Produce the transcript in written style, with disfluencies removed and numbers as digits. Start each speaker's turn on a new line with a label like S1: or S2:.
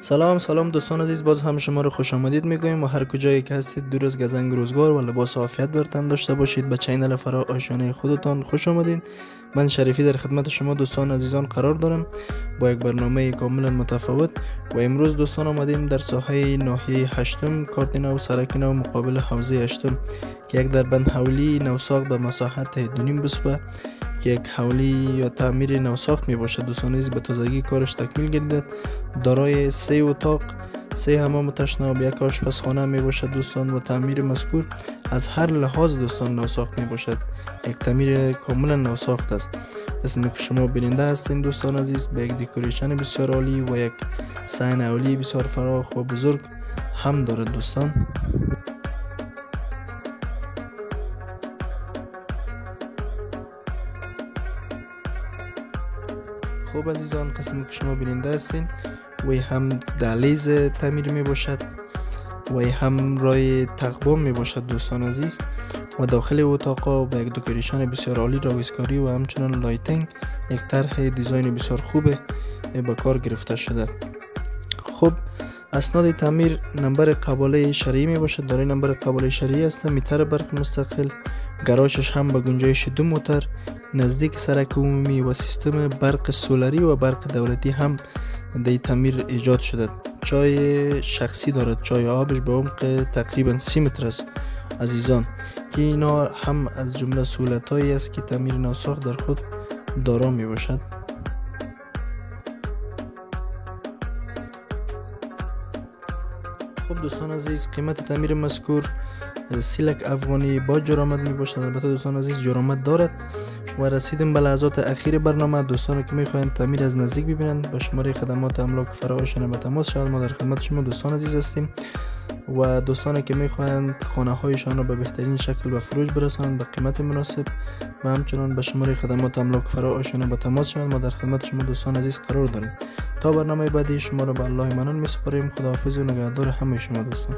S1: سلام دوستان عزیز، باز هم شما رو خوش آمدید میگویم و هر کجایی که هستید دور از گزنگ روزگار و لباس عافیت بر تن داشته باشید. به چینل فرا آشیانه خودتان خوش آمدید. من شریفی در خدمت شما دوستان عزیزان قرار دارم با یک برنامه کاملا متفاوت و امروز دوستان آمدیم در ساحه ناحیه هشتم کارت نو سرک نو مقابل حوزه هشتم که یک دربند حولی نوساخت به مساحت 2.5 بسوه که یک حولی یا تعمیر نوساخت می باشد. دوستان عزیز به تازگی کارش تکمیل گردید. دارای 3 اتاق، 3 حمام تشناب، یک آشپزخانه می باشد دوستان و تعمیر مذکور از هر لحاظ دوستان نوساخت می باشد. یک تعمیر کاملا نوساخت است. اسمی که شما بیننده هستین دوستان عزیز به یک دکوریشن بسیار عالی و یک صحن اولی بسیار فراخ و بزرگ هم دارد دوستان. خوب عزیزان، قسمی که شما بیننده هستین وی هم دهلیز تعمیر می باشد وی هم رای تقبام می باشد دوستان عزیز و داخل اتاقا به یک دکوریشن بسیار عالی راویسکاری و همچنان لایتینگ یک طرح دیزاین بسیار خوبه به کار گرفته شده. خب اسناد تعمیر نمبر قباله شرعی می باشد. دارای نمبر قباله شرعی است. میتر برق مستقل، گراژش هم به گنجایش 2 موتر، نزدیک سرک عمومی و سیستم برق سولری و برق دولتی هم در تعمیر ایجاد شده. چای شخصی دارد. چای آبش به عمق تقریبا 30 متر است عزیزان که اینا هم از جمله سهولت هایی است که تعمیر نوساخت در خود دارا می باشد. خب دوستان عزیز، قیمت تعمیر مذکور 30 لک افغانی با جرامت می باشد. البته دوستان عزیز جرامت دارد و رسیدیم به لحظات اخیر برنامه. دوستانی که میخواهند تعمیر از نزدیک ببینند با شماره خدمات املاک فرا آشنا به تماس شوند. ما در خدمت شما دوستان عزیز هستیم و دوستانی که میخواهند خانه هایشان را به بهترین شکل به فروش برسانند به قیمت مناسب و همچنان به شماره خدمات املاک فرا آشنا به تماس شوند. ما در خدمت شما دوستان عزیز قرار داریم. تا برنامه بعدی شما را به الله منان میسپاریم. خداحافظ و نگهدار همه شما دوستان.